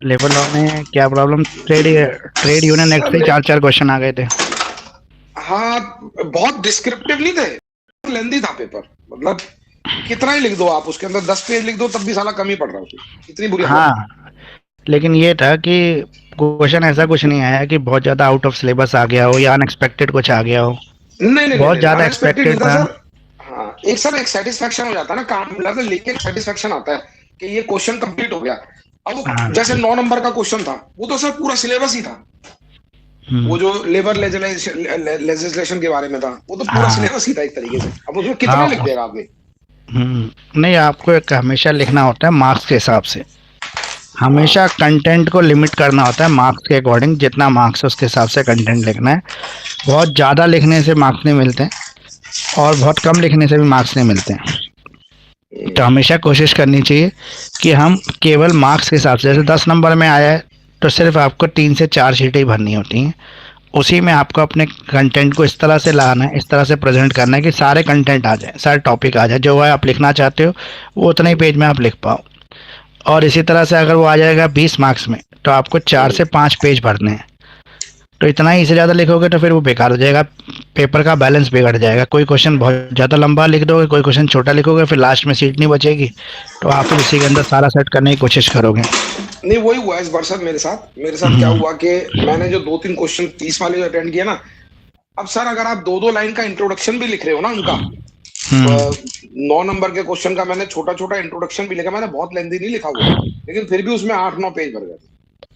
Labour law में क्या problem, trade trade union act से सर चार चार क्वेश्चन आ गए थे। हाँ, बहुत डिस्क्रिप्टिव नहीं थे, लेंदी था पेपर। मतलब कितना ही लिख दो आप उसके अंदर, 10 पेज लिख दो तब भी साला कम ही पड़ रहा है, इतनी बुरी हालत थी। हाँ, लेकिन ये था कि क्वेश्चन ऐसा कुछ नहीं आया कि बहुत ज़्यादा आउट ऑफ सिलेबस आ गया हो या अनएक्सपेक्टेड कुछ आ गया हो। नहीं नहीं नहीं बहुत नहीं, ज़्यादा अनएक्सपेक्टेड नहीं एक्सपेक्टेड था था। सर। हाँ, एक सर एक सेटिस्फेक्शन हो जाता है ना, काम मिला तो लेके एक सेटिस्फेक्शन आता है कि ये क्वेश्चन कंप्लीट हो गया। अब जैसे हाँ। 9 नंबर का क्वेश्चन था, वो तो सर पूरा सिलेबस ही था। हम्म। वो जो लेबर लेजिस्लेशन के बारे में था, वो तो पूरा हाँ। सिलेबस ही था एक तरीके से। अब उसमें कितना लिख हाँ। देगा आदमी। नहीं, आपको एक हमेशा लिखना होता है मार्क्स के हिसाब से। हाँ हमेशा कंटेंट को लिमिट करना होता है मार्क्स के अकॉर्डिंग, जितना मार्क्स है उसके हिसाब से कंटेंट लिखना है। बहुत ज़्यादा लिखने से मार्क्स नहीं मिलते हैं, और बहुत कम लिखने से भी मार्क्स नहीं मिलते हैं। तो हमेशा कोशिश करनी चाहिए कि हम केवल मार्क्स के हिसाब से, जैसे 10 नंबर में आया है तो सिर्फ आपको 3 से 4 शीटें ही भरनी होती हैं। उसी में आपको अपने कंटेंट को इस तरह से लाना है, इस तरह से प्रेजेंट करना है कि सारे कंटेंट आ जाए, सारे टॉपिक आ जाए, जो है आप लिखना चाहते हो वो उतने ही पेज में आप लिख पाओ। और इसी तरह से अगर वो आ जाएगा 20 मार्क्स में, तो आपको 4 से 5 पेज भरने हैं। तो इतना ही, इससे ज़्यादा लिखोगे तो फिर वो बेकार हो जाएगा, पेपर का बैलेंस बिगड़ जाएगा। कोई क्वेश्चन बहुत ज़्यादा लंबा लिख दोगे, कोई क्वेश्चन छोटा लिखोगे, फिर लास्ट में सीट नहीं बचेगी। तो आप फिर उसी के अंदर सारा सेट करने की कोशिश करोगे। नहीं, वही हुआ इस बार सर मेरे साथ क्या हम्म। हुआ कि मैंने जो 2-3 क्वेश्चन 30 वाले जो अटेंड किए ना। अब सर अगर आप 2-2 लाइन का इंट्रोडक्शन भी लिख रहे हो ना उनका, हम्म। 9 नंबर के क्वेश्चन का मैंने छोटा छोटा इंट्रोडक्शन भी लिखा, मैंने बहुत लेंदी नहीं लिखा वो, लेकिन फिर भी उसमें 8-9 पेज भर गए थे।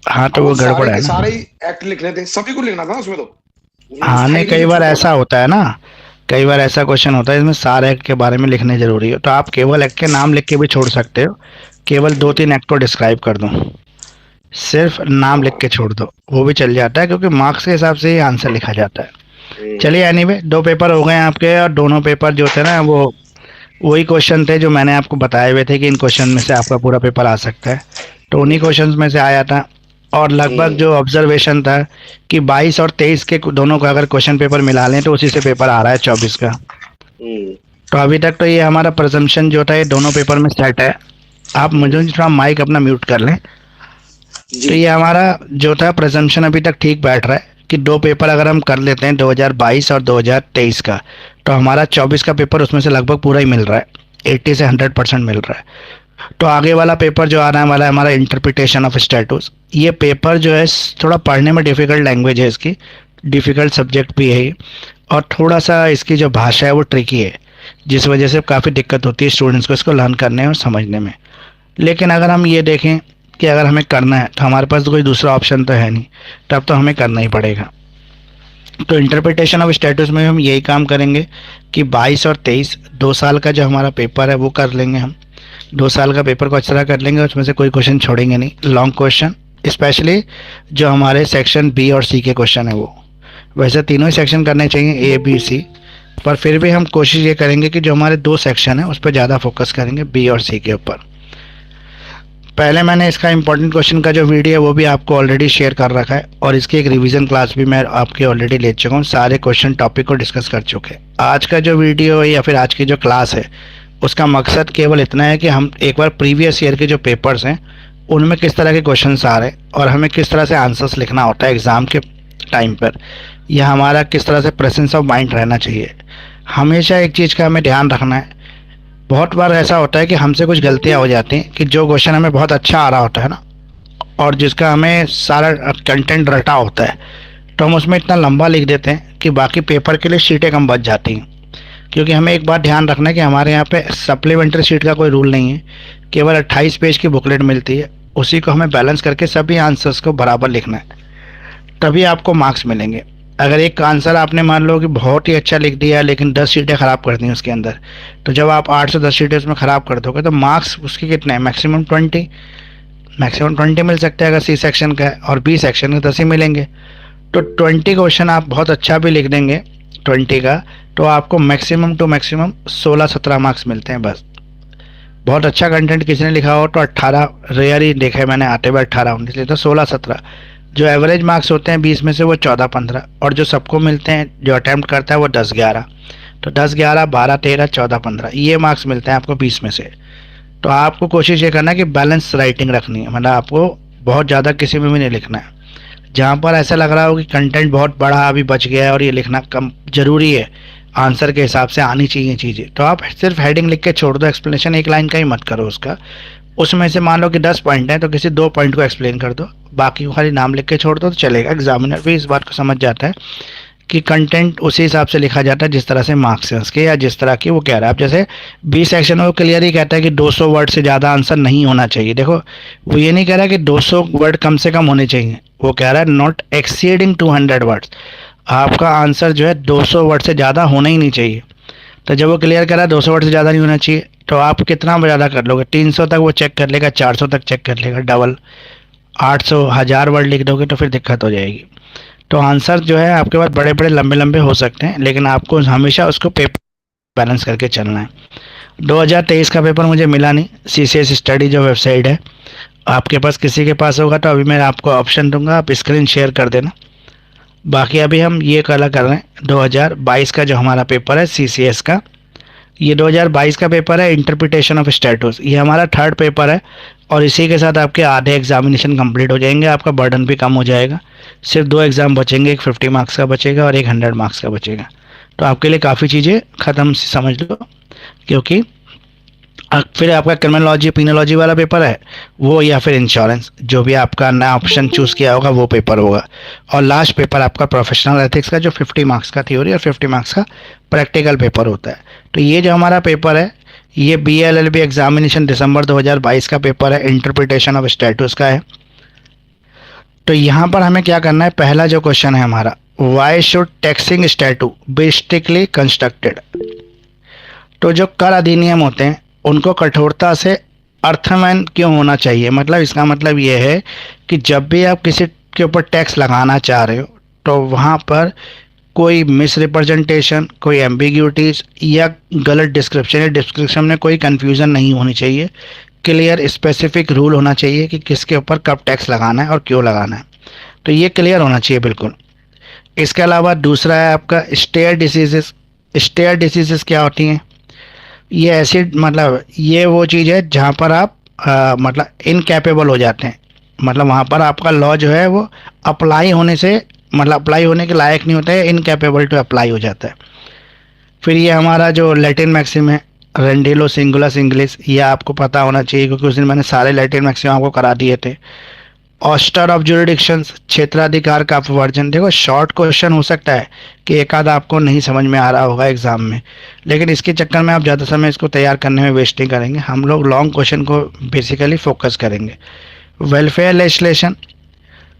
हाँ, अब तो वो वो गड़बड़ सारे है के ना। सारे ही एक्ट लिखने थे, सभी को लिखना था ना उसमें तो। उसमें कुछ हाँ, था नहीं, ही नहीं कई जो बार छूटा ऐसा हुआ। होता है ना। कई बार ऐसा क्वेश्चन होता है इसमें सारे एक्ट के बारे में लिखने जरूरी है, तो आप केवल एक्ट के नाम लिख के भी छोड़ सकते हो। केवल दो तीन एक्ट को डिस्क्राइब कर दो, सिर्फ नाम लिख हाँ। के छोड़ दो, वो भी चल जाता है, क्योंकि मार्क्स के हिसाब से ही आंसर लिखा जाता है। हम्म, चलिए, एनीवे, 2 पेपर हो गए हैं आपके, और दोनों पेपर जो थे ना, वो वही क्वेश्चन थे जो मैंने आपको बताए हुए थे कि इन क्वेश्चन में से आपका पूरा पेपर आ सकता है। तो उन्हीं हम्म, क्वेश्चंस में से आया था। और लगभग हम्म, जो ऑब्जर्वेशन था कि 22 और 23 के दोनों का अगर क्वेश्चन पेपर मिला लें तो उसी से पेपर आ रहा है 24 का। हम्म, तो अभी तक तो ये हमारा प्रजम्पशन जो था ये दोनों पेपर में सेट है। आप मुझे थोड़ा माइक अपना म्यूट कर लें। जी। तो ये हमारा जो था प्रजम्पशन अभी तक ठीक बैठ रहा है कि 2 पेपर अगर हम कर लेते हैं 2022 और 2023 का, तो हमारा 24 का पेपर उसमें से लगभग पूरा ही मिल रहा है, 80 से 100% मिल रहा है। तो आगे वाला पेपर जो आने वाला है हमारा इंटरप्रिटेशन ऑफ स्टेटस, ये पेपर जो है थोड़ा पढ़ने में डिफ़िकल्ट लैंग्वेज है इसकी, डिफ़िकल्ट सब्जेक्ट भी है ये, और थोड़ा सा इसकी जो भाषा है वो ट्रिकी है, जिस वजह से काफ़ी दिक्कत होती है स्टूडेंट्स को इसको लर्न करने और समझने में। लेकिन अगर हम ये देखें कि अगर हमें करना है तो हमारे पास तो कोई दूसरा ऑप्शन तो है नहीं, तब तो हमें करना ही पड़ेगा। तो इंटरप्रिटेशन ऑफ स्टेटस में हम यही काम करेंगे कि 22 और 23 2 साल का जो हमारा पेपर है वो कर लेंगे हम। 2 साल का पेपर को अच्छी तरह कर लेंगे, उसमें से कोई क्वेश्चन छोड़ेंगे नहीं, लॉन्ग क्वेश्चन, स्पेशली जो हमारे सेक्शन बी और सी के क्वेश्चन है वो। वैसे तीनों ही सेक्शन करने चाहिए, ए बी सी, पर फिर भी हम कोशिश ये करेंगे कि जो हमारे 2 सेक्शन है उस पर ज़्यादा फोकस करेंगे, बी और सी के ऊपर। पहले मैंने इसका इंपॉर्टेंट क्वेश्चन का जो वीडियो है वो भी आपको ऑलरेडी शेयर कर रखा है, और इसकी एक रिवीजन क्लास भी मैं आपके ऑलरेडी ले चुका हूँ, सारे क्वेश्चन टॉपिक को डिस्कस कर चुके हैं। आज का जो वीडियो है या फिर आज की जो क्लास है, उसका मकसद केवल इतना है कि हम एक बार प्रीवियस ईयर के जो पेपर्स हैं उनमें किस तरह के क्वेश्चंस आ रहे हैं और हमें किस तरह से आंसर्स लिखना होता है एग्ज़ाम के टाइम पर, यह हमारा किस तरह से प्रेजेंस ऑफ माइंड रहना चाहिए। हमेशा एक चीज़ का हमें ध्यान रखना है, बहुत बार ऐसा होता है कि हमसे कुछ गलतियां हो जाती हैं कि जो क्वेश्चन हमें बहुत अच्छा आ रहा होता है ना, और जिसका हमें सारा कंटेंट रटा होता है, तो हम उसमें इतना लंबा लिख देते हैं कि बाकी पेपर के लिए शीटें कम बच जाती हैं। क्योंकि हमें एक बात ध्यान रखना है कि हमारे यहाँ पे सप्लीमेंट्री शीट का कोई रूल नहीं है, केवल 28 पेज की बुकलेट मिलती है, उसी को हमें बैलेंस करके सभी आंसर्स को बराबर लिखना है, तभी आपको मार्क्स मिलेंगे। अगर एक आंसर आपने मान लो कि बहुत ही अच्छा लिख दिया लेकिन 10 सीटें ख़राब कर दी उसके अंदर, तो जब आप 8 से 10 सीटें उसमें ख़राब कर दोगे तो मार्क्स उसके कितने हैं, मैक्सिमम 20, मैक्सिमम 20 मिल सकते हैं अगर सी सेक्शन का है, और बी सेक्शन के 10 ही मिलेंगे। तो 20 क्वेश्चन आप बहुत अच्छा भी लिख देंगे 20 का, तो आपको मैक्सिमम टू मैक्सिमम 16-17 मार्क्स मिलते हैं बस। बहुत अच्छा कंटेंट किसी ने लिखा हो तो 18, रेयर ही देखे मैंने आते हुए 18-19, इसलिए तो 16-17। जो एवरेज मार्क्स होते हैं 20 में से वो 14-15, और जो सबको मिलते हैं जो अटैम्प्ट करता है वो 10-11। तो 10-11, 12-13, 14-15 ये मार्क्स मिलते हैं आपको 20 में से। तो आपको कोशिश ये करना है कि बैलेंस राइटिंग रखनी है, मतलब आपको बहुत ज़्यादा किसी में भी नहीं लिखना है। जहाँ पर ऐसा लग रहा हो कि कंटेंट बहुत बड़ा अभी बच गया है और ये लिखना कम ज़रूरी है, आंसर के हिसाब से आनी चाहिए चीज़ें, तो आप सिर्फ हेडिंग लिख के छोड़ दो, एक्सप्लेनेशन एक लाइन का ही मत करो उसका। उसमें से मान लो कि 10 पॉइंट है तो किसी 2 पॉइंट को एक्सप्लेन कर दो, बाकी को खाली नाम लिख के छोड़ दो तो चलेगा। एग्जामिनर भी इस बात को समझ जाता है कि कंटेंट उसी हिसाब से लिखा जाता है जिस तरह से मार्क्स हैं उसके, या जिस तरह की वो कह रहा है। अब जैसे बी सेक्शन में वो क्लियर ही कहता है कि 200 वर्ड से ज़्यादा आंसर नहीं होना चाहिए। देखो, वो ये नहीं कह रहा कि 200 वर्ड कम से कम होने चाहिए, वो कह रहा है नॉट एक्सीडिंग 200 वर्ड्स। आपका आंसर जो है 200 वर्ड से ज़्यादा होना ही नहीं चाहिए। तो जब वो क्लियर करा 200 वर्ड से ज़्यादा नहीं होना चाहिए, तो आप कितना ज़्यादा कर लोगे? 300 तक वो चेक कर लेगा, 400 तक चेक कर लेगा, डबल। 800 1000 वर्ड लिख दोगे तो फिर दिक्कत हो जाएगी। तो आंसर जो है आपके पास बड़े बड़े लंबे लंबे हो सकते हैं, लेकिन आपको हमेशा उसको पेपर बैलेंस करके चलना है। 2023 का पेपर मुझे मिला नहीं, CCS स्टडी जो वेबसाइट है, आपके पास किसी के पास होगा तो अभी मैं आपको ऑप्शन दूंगा, आप स्क्रीन शेयर कर देना। बाकी अभी हम ये कला कर रहे हैं 2022 का जो हमारा पेपर है CCS का, ये 2022 का पेपर है इंटरप्रिटेशन ऑफ स्टेटस, ये हमारा थर्ड पेपर है। और इसी के साथ आपके आधे एग्जामिनेशन कंप्लीट हो जाएंगे, आपका बर्डन भी कम हो जाएगा। सिर्फ 2 एग्ज़ाम बचेंगे, एक 50 मार्क्स का बचेगा और एक 100 मार्क्स का बचेगा। तो आपके लिए काफ़ी चीज़ें ख़त्म समझ लो, क्योंकि फिर आपका क्रिमिनोलॉजी पिनोलॉजी वाला पेपर है वो, या फिर इंश्योरेंस, जो भी आपका नया ऑप्शन चूज़ किया होगा वो पेपर होगा। और लास्ट पेपर आपका प्रोफेशनल एथिक्स का, जो 50 मार्क्स का थ्योरी और 50 मार्क्स का प्रैक्टिकल पेपर होता है। तो ये जो हमारा पेपर है, ये BLLB एग्जामिनेशन दिसंबर 2022 का पेपर है, इंटरप्रिटेशन ऑफ स्टेटस का है। तो यहाँ पर हमें क्या करना है, पहला जो क्वेश्चन है हमारा, why should taxing statute be strictly constructed. तो जो कर अधिनियम होते हैं उनको कठोरता से अर्थमैन क्यों होना चाहिए, मतलब इसका मतलब ये है कि जब भी आप किसी के ऊपर टैक्स लगाना चाह रहे हो तो वहाँ पर कोई मिस रिप्रेजेंटेशन, कोई एम्बिग्यूटीज या गलत डिस्क्रिप्शन या डिस्क्रिप्शन में कोई कन्फ्यूज़न नहीं होनी चाहिए। क्लियर स्पेसिफिक रूल होना चाहिए कि किसके ऊपर कब टैक्स लगाना है और क्यों लगाना है, तो ये क्लियर होना चाहिए बिल्कुल। इसके अलावा दूसरा है आपका स्टेयर डिसीजेस। स्टेयर डिसीजेस क्या होती हैं? ये ऐसी, मतलब ये वो चीज़ है जहाँ पर आप मतलब इनकैपेबल हो जाते हैं, मतलब वहाँ पर आपका लॉ जो है वो अप्लाई होने से, मतलब अप्लाई होने के लायक नहीं होता है, इनकैपेबल टू अप्लाई हो जाता है। फिर ये हमारा जो लैटिन मैक्सिम है, रेंडेलो सिंगुलस इंग्लिश, ये आपको पता होना चाहिए क्योंकि उस दिन मैंने सारे लैटिन मैक्सिम आपको करा दिए थे। ऑस्टर ऑफ जुरिडिक्शंस, क्षेत्राधिकार का अपवर्जन। देखो, शॉर्ट क्वेश्चन हो सकता है कि एक आधा आपको नहीं समझ में आ रहा होगा एग्जाम में, लेकिन इसके चक्कर में आप ज़्यादा समय इसको तैयार करने में वेस्ट नहीं करेंगे। हम लोग लॉन्ग क्वेश्चन को बेसिकली फोकस करेंगे। Welfare legislation.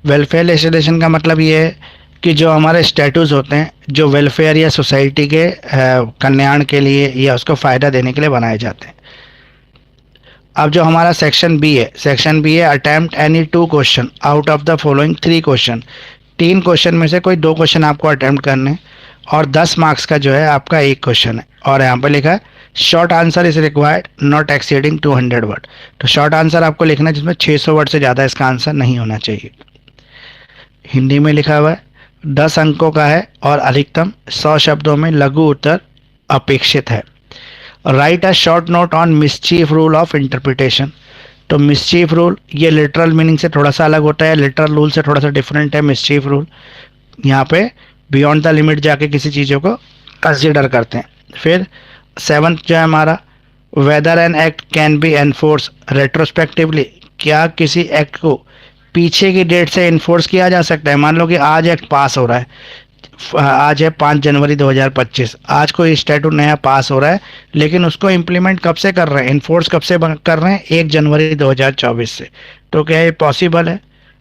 वेलफेयर लेजिस्लेशन का मतलब ये है कि जो हमारे स्टेटस होते हैं, जो वेलफेयर या सोसाइटी के कल्याण के लिए या उसको फ़ायदा देने के लिए बनाए जाते हैं। अब जो हमारा सेक्शन बी है, सेक्शन बी है attempt any 2 question out of the following 3 question. 3 question में से कोई 2 क्वेश्चन आपको अटेम्प्ट करने हैं और 10 मार्क्स का जो है आपका एक क्वेश्चन है। और यहाँ पर लिखा है short answer is required not exceeding 200 word. तो शॉर्ट आंसर आपको लिखना है जिसमें 600 वर्ड से ज़्यादा इसका आंसर नहीं होना चाहिए। हिंदी में लिखा हुआ है 10 अंकों का है और अधिकतम 100 शब्दों में लघु उत्तर अपेक्षित है। Write a short note on mischief rule of interpretation. तो मिसचीफ रूल ये लिटरल मीनिंग से थोड़ा सा अलग होता है, लिटरल रूल से थोड़ा सा डिफरेंट है। मिसचीफ रूल यहाँ पे बियॉन्ड द लिमिट जाके किसी चीज़ों को कंसिडर करते हैं। फिर 7th जो है हमारा, whether an act can be enforce retrospectively. क्या किसी एक्ट को पीछे की डेट से इन्फोर्स किया जा सकता है? मान लो कि आज एक्ट पास हो रहा है, आज है 5 जनवरी 2025, आज कोई स्टैट्यूट नया पास हो रहा है, लेकिन उसको इम्प्लीमेंट कब से कर रहे हैं, इन्फोर्स कब से कर रहे हैं? 1 जनवरी 2024 से। तो क्या ये पॉसिबल है?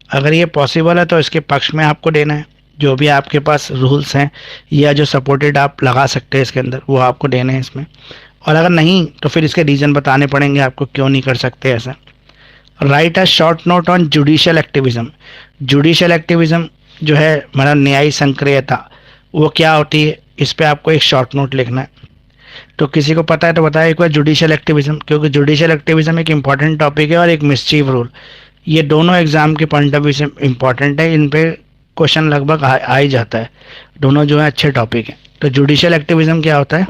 अगर ये पॉसिबल है तो इसके पक्ष में आपको देना है, जो भी आपके पास रूल्स हैं या जो सपोर्टेड आप लगा सकते हैं इसके अंदर, वो आपको देने हैं इसमें। और अगर नहीं तो फिर इसके रीज़न बताने पड़ेंगे आपको क्यों नहीं कर सकते ऐसा। Right a short note on judicial activism. Judicial activism जो है मतलब न्यायिक संक्रियता, वो क्या होती है, इस पे आपको एक शॉर्ट नोट लिखना है। तो किसी को पता है तो बताए एक बार जुडिशियल एक्टिविज्म, क्योंकि जुडिशियल एक्टिविज्म एक इंपॉर्टेंट टॉपिक है और एक मिसचीफ रूल, ये दोनों एग्जाम के पॉइंट ऑफ व्यू से इंपॉर्टेंट है। इन पे क्वेश्चन लगभग आ ही जाता है, दोनों जो है अच्छे टॉपिक हैं। तो जुडिशियल एक्टिविज्म क्या होता है?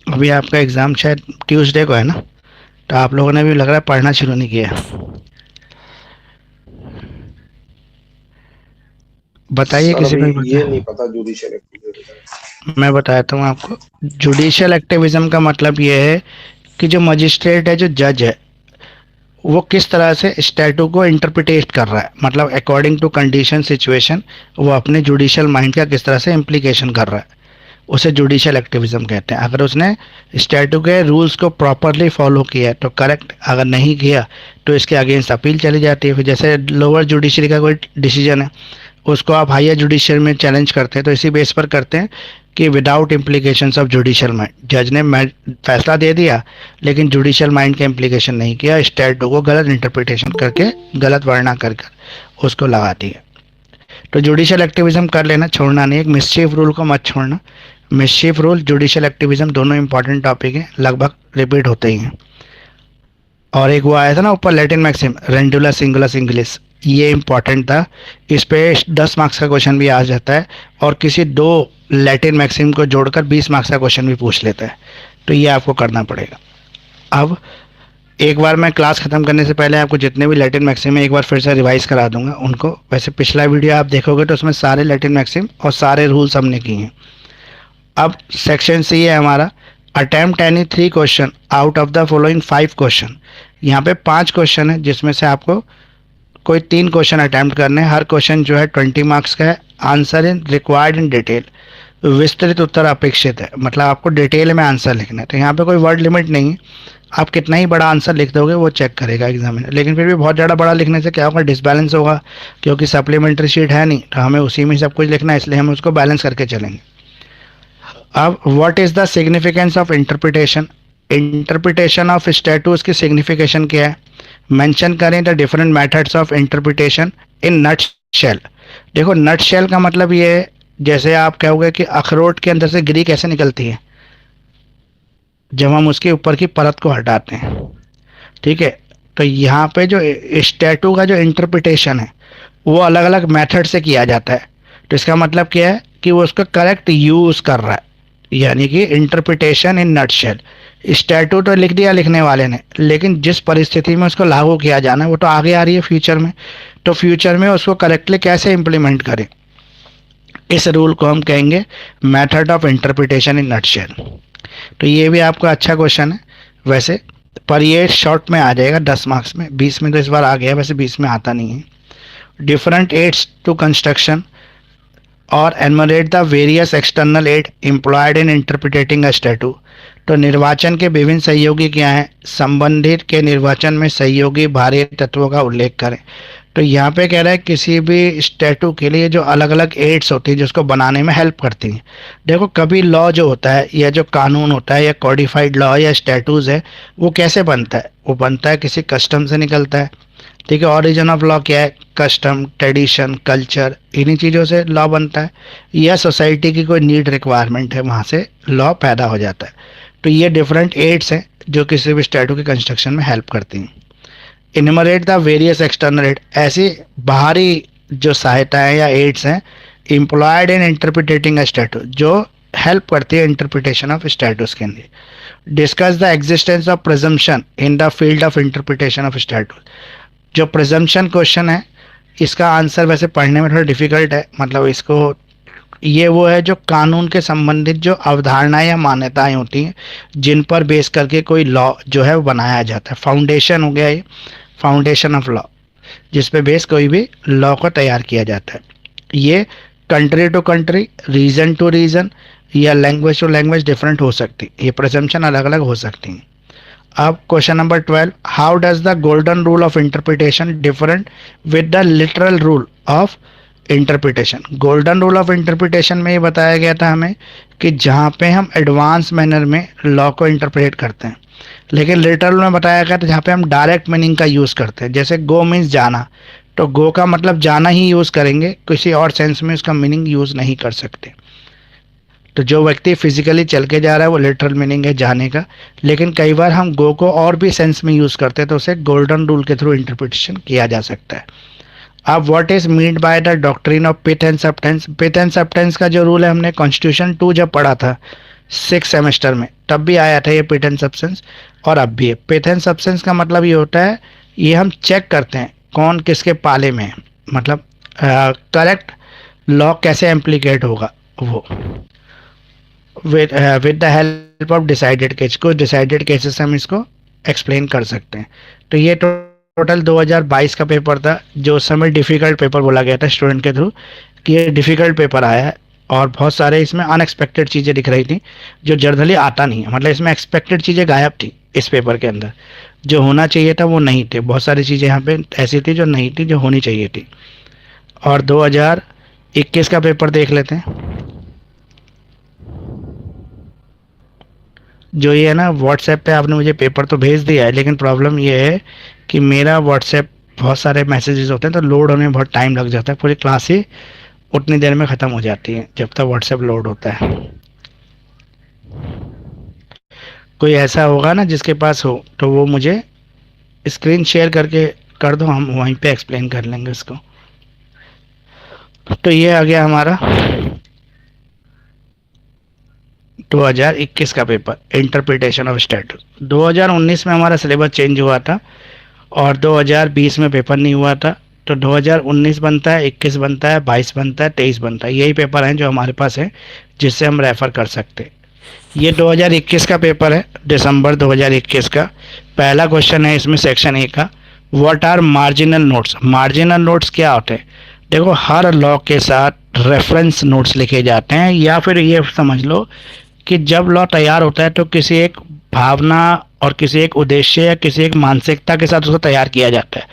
अभी आपका एग्ज़ाम शायद ट्यूसडे को है ना, तो आप लोगों ने भी लग रहा है पढ़ना शुरू नहीं किया। बताइए सर किसी अभी को भी ये बता। नहीं पता जुडिशियल एक्टिविज्म। मैं बताता हूँ आपको। जुडिशियल एक्टिविज्म का मतलब ये है कि जो मजिस्ट्रेट है, जो जज है, वो किस तरह से स्टैटू को इंटरप्रिटेट कर रहा है, मतलब अकॉर्डिंग टू कंडीशन सिचुएशन वो अपने जुडिशियल माइंड का किस तरह से इम्प्लीकेशन कर रहा है, उसे जुडिशियल एक्टिविज्म कहते हैं। अगर उसने स्टैटू के रूल्स को प्रॉपरली फॉलो किया तो करेक्ट, अगर नहीं किया तो इसके अगेंस्ट अपील चली जाती है। फिर जैसे लोअर जुडिशरी का कोई डिसीजन है, उसको आप हायर जुडिशरी में चैलेंज करते हैं, तो इसी बेस पर करते हैं कि without implications of judicial mind. जज ने फैसला दे दिया लेकिन जुडिशियल माइंड का इम्प्लीकेशन नहीं किया, स्टैटू को गलत इंटरप्रिटेशन करके, गलत वर्णना कर कर उसको लगा दिया। तो जुडिशियल एक्टिविज्म कर लेना, छोड़ना नहीं। एक मिसचीफ रूल को मत छोड़ना। मिसचीफ रूल, जुडिशियल एक्टिविज्म दोनों इंपॉर्टेंट टॉपिक हैं, लगभग रिपीट होते ही हैं। और एक वो आया था ना ऊपर, लैटिन मैक्सिम, रेंडुला सिंगुलर सिंगुलिस, ये इंपॉर्टेंट था। इस पे 10 मार्क्स का क्वेश्चन भी आ जाता है, और किसी दो लैटिन मैक्सिम को जोड़कर 20 मार्क्स का क्वेश्चन भी पूछ लेता है। तो ये आपको करना पड़ेगा। अब एक बार मैं क्लास ख़त्म करने से पहले आपको जितने भी लैटिन मैक्सिम है एक बार फिर से रिवाइज करा दूंगा उनको। वैसे पिछला वीडियो आप देखोगे तो उसमें सारे लैटिन मैक्सिम और सारे रूल्स हमने किए हैं। अब सेक्शन सी है हमारा, attempt any 3 question out of the following 5 question. यहाँ पे 5 क्वेश्चन है जिसमें से आपको कोई 3 क्वेश्चन अटेम्प्ट करने हैं। हर क्वेश्चन जो है 20 मार्क्स का है। Answer in required in detail, विस्तृत उत्तर अपेक्षित है, मतलब आपको डिटेल में आंसर लिखना है। तो यहाँ पे कोई वर्ड लिमिट नहीं है, आप कितना ही बड़ा आंसर लिख दोगे वो चेक करेगा एग्जामिनर। लेकिन फिर भी बहुत ज़्यादा बड़ा लिखने से क्या होगा, डिसबैलेंस होगा, क्योंकि सप्लीमेंट्री शीट है नहीं, तो हमें उसी में सब कुछ लिखना है, इसलिए हम उसको बैलेंस करके चलेंगे। अब what is the significance of interpretation. Interpretation of statutes की सिग्निफिकेशन क्या है, मेंशन करें the different methods of interpretation in nutshell. देखो नट शेल का मतलब ये है, जैसे आप कहोगे कि अखरोट के अंदर से गिरी कैसे निकलती है, जब हम उसके ऊपर की परत को हटाते हैं, ठीक है। तो यहाँ पे जो स्टैटू का जो इंटरप्रिटेशन है वो अलग अलग मेथड से किया जाता है। तो इसका मतलब क्या है कि वो उसका करेक्ट यूज़ कर रहा है, यानी कि इंटरप्रिटेशन इन नटशेल। स्टैटू तो लिख दिया लिखने वाले ने, लेकिन जिस परिस्थिति में उसको लागू किया जाना है वो तो आगे आ रही है फ्यूचर में। तो फ्यूचर में उसको करेक्टली कैसे इम्प्लीमेंट करें, इस रूल को हम कहेंगे method of interpretation in nutshell. तो ये भी आपका अच्छा क्वेश्चन है वैसे, पर ये शॉर्ट में आ जाएगा 10 मार्क्स में। 20 में तो इस बार आ गया, वैसे 20 में आता नहीं है। डिफरेंट एड्स टू कंस्ट्रक्शन और enumerate the various external aid employed in interpreting a statute. तो निर्वाचन के विभिन्न सहयोगी क्या हैं, संबंधित के निर्वाचन में सहयोगी बाहरी तत्वों का उल्लेख करें। तो यहाँ पे कह रहा है किसी भी स्टैटू के लिए जो अलग अलग एड्स होती हैं जिसको बनाने में हेल्प करती हैं। देखो कभी लॉ जो होता है या जो कानून होता है या कॉडिफाइड लॉ या स्टैटूज़ है, वो कैसे बनता है, वो बनता है किसी कस्टम से निकलता है, ठीक है। ओरिजिन ऑफ लॉ क्या है, कस्टम, ट्रेडिशन, कल्चर, इन्हीं चीज़ों से लॉ बनता है, या सोसाइटी की कोई नीड रिक्वायरमेंट है वहाँ से लॉ पैदा हो जाता है। तो ये डिफरेंट एड्स हैं जो किसी भी स्टैटू के कंस्ट्रक्शन में हेल्प करती हैं। Enumerate the various external aid, ऐसी बाहरी जो सहायताएं या एड्स हैं employed in interpreting a statute, जो हेल्प करती है इंटरप्रिटेशन ऑफ स्टैटूस के लिए। Discuss the existence of presumption in the field of interpretation of statutes. जो प्रिजम्पशन क्वेश्चन है इसका आंसर वैसे पढ़ने में थोड़ा डिफिकल्ट है, मतलब इसको, ये वो है जो कानून के संबंधित जो अवधारणाएं या मान्यताएं होती हैं जिन पर बेस करके कोई लॉ जो है वो बनाया जाता है। फाउंडेशन हो गया ये, फाउंडेशन ऑफ लॉ, जिस पे बेस कोई भी लॉ को तैयार किया जाता है। ये country to country, region to region या लैंग्वेज टू लैंग्वेज डिफरेंट हो सकती है, ये प्रिजम्पशन अलग अलग हो सकती हैं। अब question number 12, how does the golden rule of interpretation different with the literal rule of interpretation. Golden rule of interpretation में ये बताया गया था हमें कि जहाँ पे हम एडवांस मैनर में लॉ को इंटरप्रेट करते हैं, लेकिन लिटरल में बताया गया था जहाँ पे हम डायरेक्ट मीनिंग का यूज़ करते हैं। जैसे गो मीन्स जाना, तो गो का मतलब जाना ही यूज़ करेंगे, किसी और सेंस में उसका मीनिंग यूज़ नहीं कर सकते। तो जो व्यक्ति फिजिकली चल के जा रहा है वो लिटरल मीनिंग है जाने का, लेकिन कई बार हम गो को और भी सेंस में यूज़ करते हैं तो उसे गोल्डन रूल के थ्रू इंटरप्रिटेशन किया जा सकता है। अब what is mean by the doctrine of pith and substance. Pith and substance का जो रूल है हमने कॉन्स्टिट्यूशन 2 जब पढ़ा था सिक्स सेमेस्टर में, तब भी आया था ये पिथ एंड सब्सटेंस और अब भी है। पिथ एंड सब्सटेंस का मतलब ये होता है, ये हम चेक करते हैं कौन किसके पाले में है, मतलब करेक्ट लॉ कैसे इम्प्लीकेट होगा वो, with the help of decided case. कुछ डिसाइडेड केसेस हम इसको एक्सप्लेन कर सकते हैं। तो ये टोटल 2022 का पेपर था, जो उस समय डिफ़िकल्ट पेपर बोला गया था स्टूडेंट के थ्रू कि ये डिफ़िकल्ट पेपर आया है, और बहुत सारे इसमें अनएक्सपेक्टेड चीज़ें दिख रही थी जो जनरली आता नहीं है। मतलब इसमें एक्सपेक्टेड चीज़ें गायब थी इस पेपर के अंदर, जो होना चाहिए था वो नहीं थे। बहुत सारी चीज़ें यहाँ पे ऐसी थी जो नहीं थी, जो होनी चाहिए थी। और 2021 का पेपर देख लेते हैं। जो ये है ना, व्हाट्सएप पे आपने मुझे पेपर तो भेज दिया है, लेकिन प्रॉब्लम ये है कि मेरा व्हाट्सएप बहुत सारे मैसेजेस होते हैं तो लोड होने में बहुत टाइम लग जाता है। पूरी क्लास ही उतनी देर में ख़त्म हो जाती है जब तक व्हाट्सएप लोड होता है। कोई ऐसा होगा ना जिसके पास हो तो वो मुझे स्क्रीन शेयर करके कर दो, हम वहीं पे एक्सप्लेन कर लेंगे इसको। तो ये आ गया हमारा 2021 का पेपर, इंटरप्रिटेशन ऑफ स्टैट्यूट। 2019 में हमारा सिलेबस चेंज हुआ था और 2020 में पेपर नहीं हुआ था, तो 2019 बनता है, 21 बनता है, 22 बनता है, 23 बनता है। यही पेपर हैं जो हमारे पास है जिससे हम रेफ़र कर सकते हैं। ये 2021 का पेपर है, दिसंबर 2021 का। पहला क्वेश्चन है इसमें सेक्शन ए का, what are marginal notes. Marginal notes क्या होते हैं? देखो, हर लॉ के साथ रेफरेंस नोट्स लिखे जाते हैं, या फिर ये समझ लो कि जब लॉ तैयार होता है तो किसी एक भावना और किसी एक उद्देश्य या किसी एक मानसिकता के साथ उसको तैयार किया जाता है।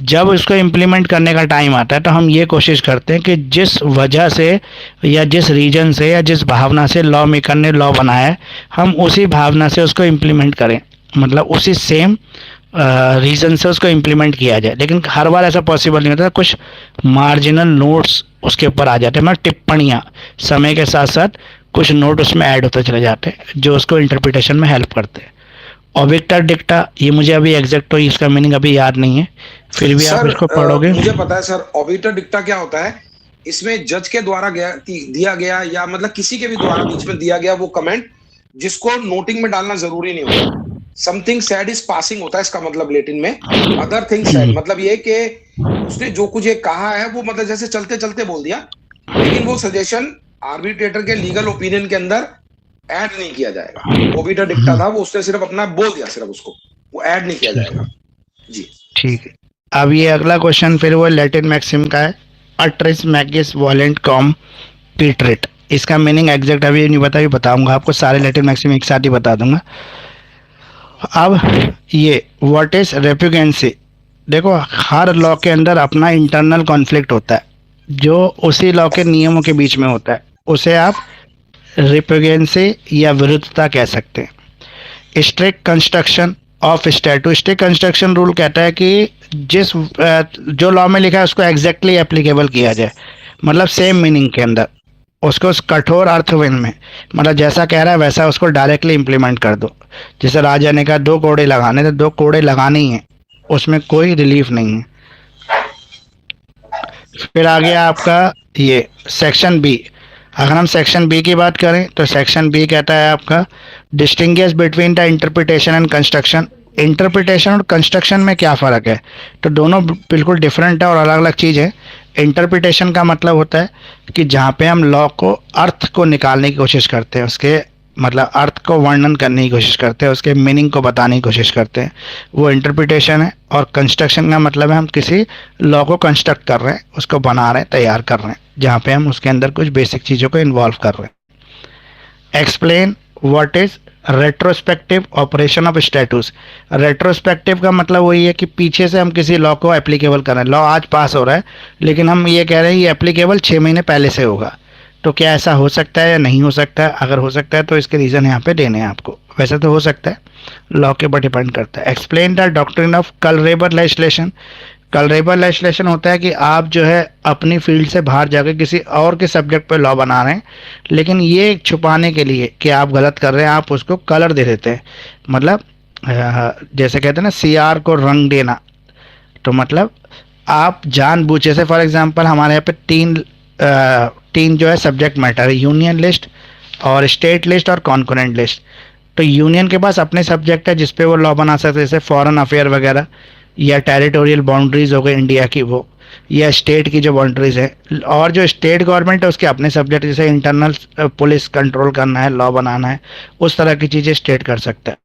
जब उसको इम्प्लीमेंट करने का टाइम आता है तो हम ये कोशिश करते हैं कि जिस वजह से या जिस रीजन से या जिस भावना से लॉ मेकर ने लॉ बनाया है, हम उसी भावना से उसको इम्प्लीमेंट करें, मतलब उसी सेम रीज़न से उसको इम्प्लीमेंट किया जाए। लेकिन हर बार ऐसा पॉसिबल नहीं होता, कुछ मार्जिनल नोट्स उसके ऊपर आ जाते हैं, मतलब टिप्पणियाँ। समय के साथ साथ कुछ नोट उसमें ऐड होते चले जाते हैं जो उसको इंटरप्रिटेशन में हेल्प करते हैं। ऑबिक्टा डिक्टा, ये मुझे अभी एग्जैक्ट तो इसका मीनिंग अभी याद नहीं है, फिर भी आप इसको पढ़ोगे। मुझे पता है सर, ऑबिक्टा डिक्टा क्या होता है। इसमें जज के द्वारा दिया गया या मतलब किसी के भी द्वारा बीच में दिया गया वो कमेंट जिसको नोटिंग में डालना जरूरी नहीं होता। समथिंग सैड इज पासिंग होता है इसका मतलब लैटिन में। अदर थिंग सैड मतलब ये कि उसने जो कुछ ये कहा है वो मतलब जैसे चलते चलते बोल दिया, लेकिन वो सजेशन आर्बिट्रेटर के लीगल ओपिनियन के अंदर ऐड नहीं किया जाएगा। ओबिटा डिक्टा था, वो उसने सिर्फ अपना बोल दिया, सिर्फ उसको वो ऐड नहीं किया जाएगा जी। ठीक है, अब ये अगला क्वेश्चन फिर वो लैटिन मैक्सिम का है, अट्रिस मैगिस वॉलेंट कॉम पीट्रेट। इसका मीनिंग एग्जैक्ट अभी नहीं बता, भी बताऊंगा आपको, सारे लैटिन मैक्सिम एक साथ ही बता दूंगा। अब ये व्हाट इज रेप्यूगेंसी। देखो, हर लॉ के अंदर अपना इंटरनल कॉन्फ्लिक्ट होता है जो उसी लॉ के नियमों के बीच में होता है, उसे आप रिप्यूगेंसी या विरुद्धता कह सकते हैं। Strict construction of statute. Strict construction rule कहता है कि जिस जो लॉ में लिखा है उसको एग्जैक्टली एप्लीकेबल किया जाए, मतलब सेम मीनिंग के अंदर, उसको उस कठोर अर्थविन में, मतलब जैसा कह रहा है वैसा उसको डायरेक्टली इम्प्लीमेंट कर दो। जैसे राजा ने कहा 2 कोड़े लगाने, तो 2 कोड़े लगाने ही हैं, उसमें कोई रिलीफ नहीं है। फिर आ गया आपका ये सेक्शन बी। अगर हम सेक्शन बी की बात करें तो सेक्शन बी कहता है आपका distinguish between the interpretation and construction. Interpretation और कंस्ट्रक्शन में क्या फ़र्क है? तो दोनों बिल्कुल डिफरेंट है और अलग अलग चीज़ है। इंटरप्रिटेशन का मतलब होता है कि जहाँ पे हम लॉ को अर्थ को निकालने की कोशिश करते हैं, उसके मतलब अर्थ को वर्णन करने की कोशिश करते हैं, उसके मीनिंग को बताने की कोशिश करते हैं, वो इंटरप्रिटेशन है। और कंस्ट्रक्शन का मतलब है हम किसी लॉ को कंस्ट्रक्ट कर रहे हैं, उसको बना रहे हैं, तैयार कर रहे हैं, जहाँ पे हम उसके अंदर कुछ बेसिक चीज़ों को इन्वॉल्व कर रहे हैं। Explain what is retrospective operation of statutes. Retrospective का मतलब वही है कि पीछे से हम किसी लॉ को एप्लीकेबल कर रहे हैं। लॉ आज पास हो रहा है लेकिन हम ये कह रहे हैं ये एप्लीकेबल 6 महीने पहले से होगा। तो क्या ऐसा हो सकता है या नहीं हो सकता है? अगर हो सकता है तो इसके रीज़न यहाँ पे देने हैं आपको। वैसे तो हो सकता है, लॉ के ऊपर डिपेंड करता है। Explain the doctrine of colourable legislation. Colourable legislation होता है कि आप जो है अपनी फील्ड से बाहर जाकर किसी और के सब्जेक्ट पे लॉ बना रहे हैं, लेकिन ये छुपाने के लिए कि आप गलत कर रहे हैं आप उसको कलर दे देते हैं। मतलब जैसे कहते हैं ना CR को रंग देना, तो मतलब आप जानबूझे से, फॉर एग्जांपल हमारे यहाँ पे तीन जो है सब्जेक्ट मैटर है, यूनियन लिस्ट, और स्टेट लिस्ट और कॉन्करेंट लिस्ट। तो यूनियन के पास अपने सब्जेक्ट है जिस पे वो लॉ बना सकते हैं, जैसे फॉरेन अफेयर वगैरह, या टेरिटोरियल बाउंड्रीज हो गई इंडिया की वो, या स्टेट की जो बाउंड्रीज है। और जो स्टेट गवर्नमेंट है उसके अपने सब्जेक्ट, जैसे इंटरनल पुलिस कंट्रोल करना है, लॉ बनाना है, उस तरह की चीज़ें स्टेट कर सकता है।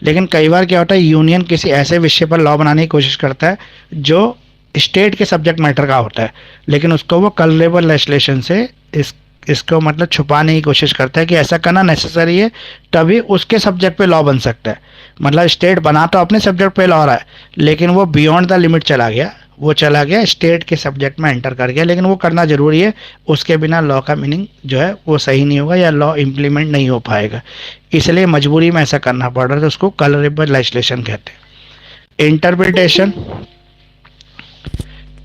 लेकिन कई बार क्या होता है, यूनियन किसी ऐसे विषय पर लॉ बनाने की कोशिश करता है जो स्टेट के सब्जेक्ट मैटर का होता है, लेकिन उसको वो कलरेबल लेजिस्लेशन से इसको मतलब छुपाने की कोशिश करता है कि ऐसा करना नेसेसरी है, तभी उसके सब्जेक्ट पे लॉ बन सकता है। मतलब स्टेट बना तो अपने सब्जेक्ट पे लॉ रहा है, लेकिन वो बियॉन्ड द लिमिट चला गया, वो चला गया स्टेट के सब्जेक्ट में एंटर कर गया। लेकिन वो करना ज़रूरी है, उसके बिना लॉ का मीनिंग जो है वो सही नहीं होगा या लॉ इम्प्लीमेंट नहीं हो पाएगा। इसलिए मजबूरी में ऐसा करना पड़ रहा है, तो उसको कलरेबल लेजिस्लेशन कहते हैं।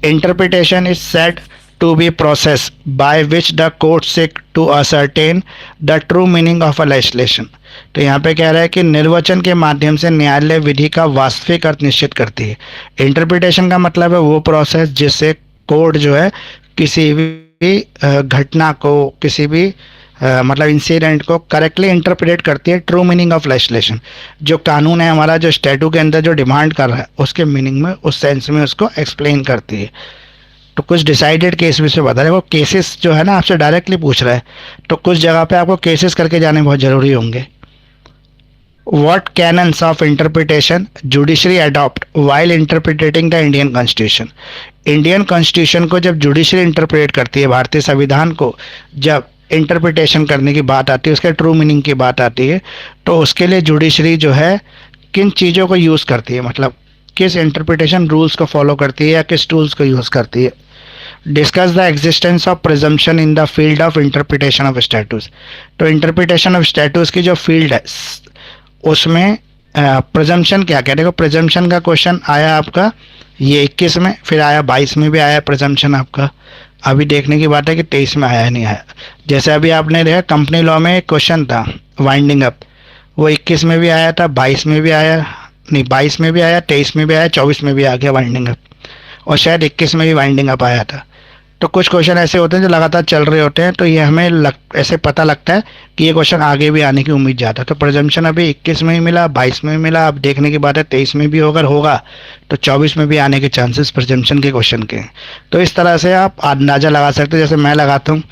Interpretation is said to be process by which the court seek to ascertain the true meaning of a legislation। तो यहाँ पे कह रहा है कि निर्वचन के माध्यम से न्यायालय विधि का वास्तविक अर्थ निश्चित करती है। इंटरप्रिटेशन का मतलब है वो प्रोसेस जिससे कोर्ट जो है किसी भी घटना को, किसी भी मतलब इंसिडेंट को करेक्टली इंटरप्रेट करती है, ट्रू मीनिंग ऑफ लेजिस्लेशन। जो कानून है हमारा, जो स्टैट्यूट के अंदर जो डिमांड कर रहा है उसके मीनिंग में, उस सेंस में उसको एक्सप्लेन करती है। तो कुछ डिसाइडेड केस भी से बता रहे, वो केसेस जो है ना आपसे डायरेक्टली पूछ रहा है, तो कुछ जगह पे आपको केसेस करके जाने बहुत ज़रूरी होंगे। What cannons of interpretation judiciary adopt while interpreting the Indian constitution. Indian constitution को जब जुडिशरी इंटरप्रेट करती है, भारतीय संविधान को जब इंटरप्रिटेशन करने की बात आती है, उसके ट्रू मीनिंग की बात आती है, तो उसके लिए जुडिशरी जो है किन चीज़ों को यूज़ करती है, मतलब किस इंटरप्रिटेशन रूल्स को फॉलो करती है या किस टूल्स को यूज़ करती है। Discuss the existence of presumption in the field of interpretation of statutes. तो इंटरप्रिटेशन ऑफ स्टैट्यूट्स की जो फील्ड है उसमें प्रिजम्पशन क्या कहते हैं। प्रिजम्पशन का क्वेश्चन आया आपका ये 21 में, फिर आया 22 में भी आया प्रिजम्पशन आपका। अभी देखने की बात है कि 23 में आया नहीं आया। जैसे अभी आपने देखा कंपनी लॉ में एक क्वेश्चन था वाइंडिंग अप, वो 21 में भी आया था, 22 में भी आया, नहीं 22 में भी आया, 23 में भी आया, 24 में भी आ गया वाइंडिंग अप, और शायद 21 में भी वाइंडिंग अप आया था। तो कुछ क्वेश्चन ऐसे होते हैं जो लगातार चल रहे होते हैं, तो ये हमें ऐसे पता लगता है कि ये क्वेश्चन आगे भी आने की उम्मीद ज़्यादा है। तो प्रिजम्पशन अभी 21 में ही मिला, 22 में भी मिला, अब देखने की बात है 23 में भी अगर होगा तो 24 में भी आने के चांसेस प्रिजम्पशन के क्वेश्चन के। तो इस तरह से आप अंदाज़ा लगा सकते हैं। जैसे मैं लगाता हूँ,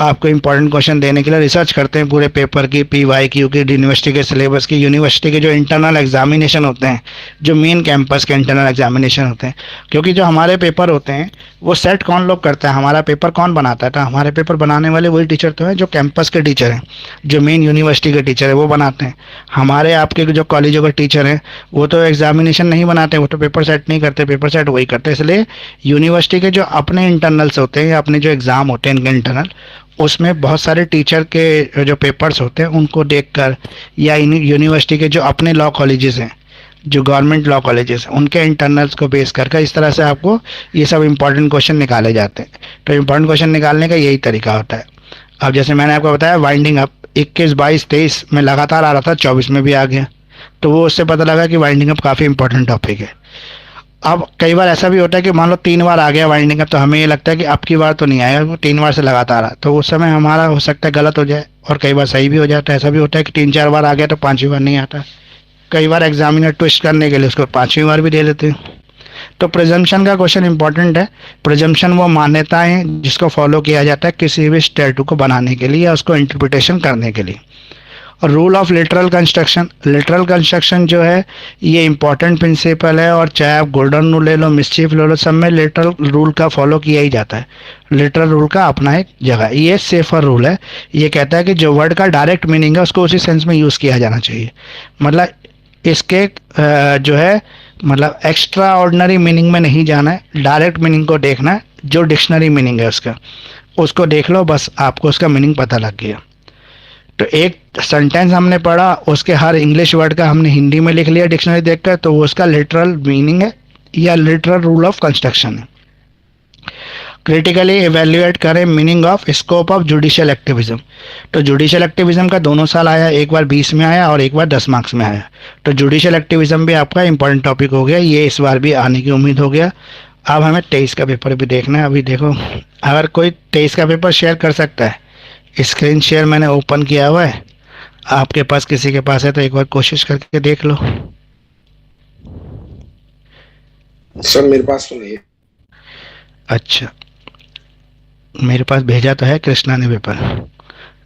आपको इंपॉर्टेंट क्वेश्चन देने के लिए रिसर्च करते हैं पूरे पेपर की, PYQ की, यूनिवर्सिटी के सिलेबस की, यूनिवर्सिटी के जो इंटरनल एग्जामिनेशन होते हैं, जो मेन कैंपस के इंटरनल एग्जामिनेशन होते हैं। क्योंकि जो हमारे पेपर होते हैं वो सेट कौन लोग करता है, हमारा पेपर कौन बनाता है, तो हमारे पेपर बनाने वाले वही टीचर तो हैं जो कैंपस के टीचर हैं, जो मेन यूनिवर्सिटी के टीचर है वो बनाते हैं। हमारे आपके जो कॉलेजों के टीचर हैं वो तो एग्जामिनेशन नहीं बनाते, वो तो पेपर सेट नहीं करते, पेपर सेट वही करते हैं। इसलिए यूनिवर्सिटी के जो अपने इंटरनल्स होते हैं या अपने जो एग्ज़ाम होते हैं इनके इंटरनल, उसमें बहुत सारे टीचर के जो पेपर्स होते हैं उनको देखकर, या यूनिवर्सिटी के जो अपने लॉ कॉलेजेस हैं, जो गवर्नमेंट लॉ कॉलेजेस हैं, उनके इंटरनल्स को बेस करके इस तरह से आपको ये सब इंपॉर्टेंट क्वेश्चन निकाले जाते हैं। तो इंपॉर्टेंट क्वेश्चन निकालने का यही तरीका होता है। अब जैसे मैंने आपको बताया वाइंडिंग अप 21, 22, 23 में लगातार आ रहा था, 24 में भी आ गया, तो वो उससे पता लगा कि वाइंडिंग अप काफ़ी इंपॉर्टेंट टॉपिक है। अब कई बार ऐसा भी होता है कि मान लो 3 बार आ गया वाइंडिंग अप, तो हमें ये लगता है कि अब की बार तो नहीं आएगा, वो 3 बार से लगातार आ, तो उस समय हमारा हो सकता है गलत हो जाए, और कई बार सही भी हो जाता है। ऐसा भी होता है कि 3-4 बार आ गया तो 5वीं बार नहीं आता। कई बार एग्जामिनर ट्विस्ट करने के लिए उसको 5वीं बार भी दे देते हैं। तो प्रिजम्पशन का क्वेश्चन इंपॉर्टेंट है। प्रिजम्पशन वो मान्यता है जिसको फॉलो किया जाता है किसी भी स्टैट्यूट को बनाने के लिए या उसको इंटरप्रिटेशन करने के लिए। और rule of literal construction, literal construction जो है ये इंपॉर्टेंट प्रिंसिपल है, और चाहे आप गोल्डन रूल ले लो, मिसचीफ ले लो, सब में लिटरल रूल का फॉलो किया ही जाता है। लिटरल रूल का अपना एक जगह, ये सेफर रूल है। ये कहता है कि जो वर्ड का डायरेक्ट मीनिंग है उसको उसी सेंस में यूज़ किया जाना चाहिए। मतलब इसके जो है मतलब एक्स्ट्रा ऑर्डिनरी मीनिंग में नहीं जाना है, डायरेक्ट मीनिंग को देखना है। जो डिक्शनरी मीनिंग है उसका, उसको देख लो, बस आपको उसका मीनिंग पता लग गया। तो एक सेंटेंस हमने पढ़ा, उसके हर इंग्लिश वर्ड का हमने हिंदी में लिख लिया डिक्शनरी देखकर, तो वो उसका लिटरल मीनिंग है या लिटरल रूल ऑफ कंस्ट्रक्शन है। क्रिटिकली एवेल्युएट करें meaning of scope of judicial activism. तो जुडिशियल एक्टिविज्म का दोनों साल आया, एक बार 20 में आया और एक बार 10 मार्क्स में आया। तो जुडिशियल एक्टिविज्म भी आपका इंपॉर्टेंट टॉपिक हो गया, ये इस बार भी आने की उम्मीद हो गया। अब हमें 23 का पेपर भी देखना है। अभी देखो, अगर कोई 23 का पेपर शेयर कर सकता है स्क्रीन शेयर मैंने ओपन किया हुआ है, आपके पास किसी के पास है तो एक बार कोशिश करके देख लो। सर मेरे पास तो नहीं है। अच्छा, मेरे पास भेजा तो है कृष्णा ने पेपर।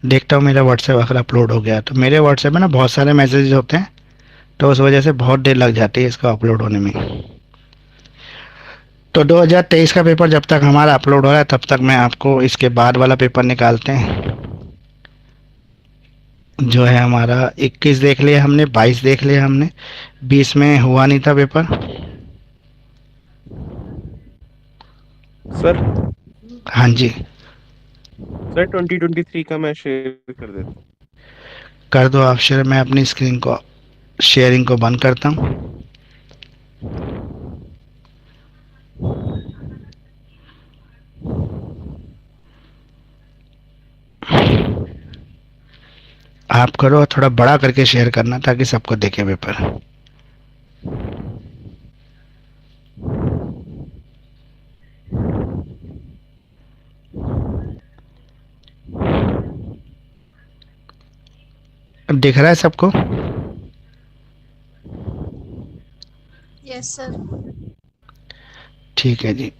देखता हूँ मेरा व्हाट्सएप अगर अपलोड हो गया तो। मेरे व्हाट्सएप में ना बहुत सारे मैसेजेस होते हैं, तो उस वजह से बहुत देर लग जाती है इसका अपलोड होने में। तो 2023 का पेपर जब तक हमारा अपलोड हो रहा है तब तक मैं आपको इसके बाद वाला पेपर निकालते हैं। जो है हमारा 21 देख लिया हमने, 22 देख लिया हमने, 20 में हुआ नहीं था पेपर। सर हाँ जी, सर 2023 का मैं शेयर कर देता हूँ। कर दो आप शेयर। मैं अपनी स्क्रीन को शेयरिंग को बंद करता हूँ। आप करो, थोड़ा बड़ा करके शेयर करना ताकि सबको देखे पेपर। दिख रहा है सबको? Yes sir. ठीक है जी,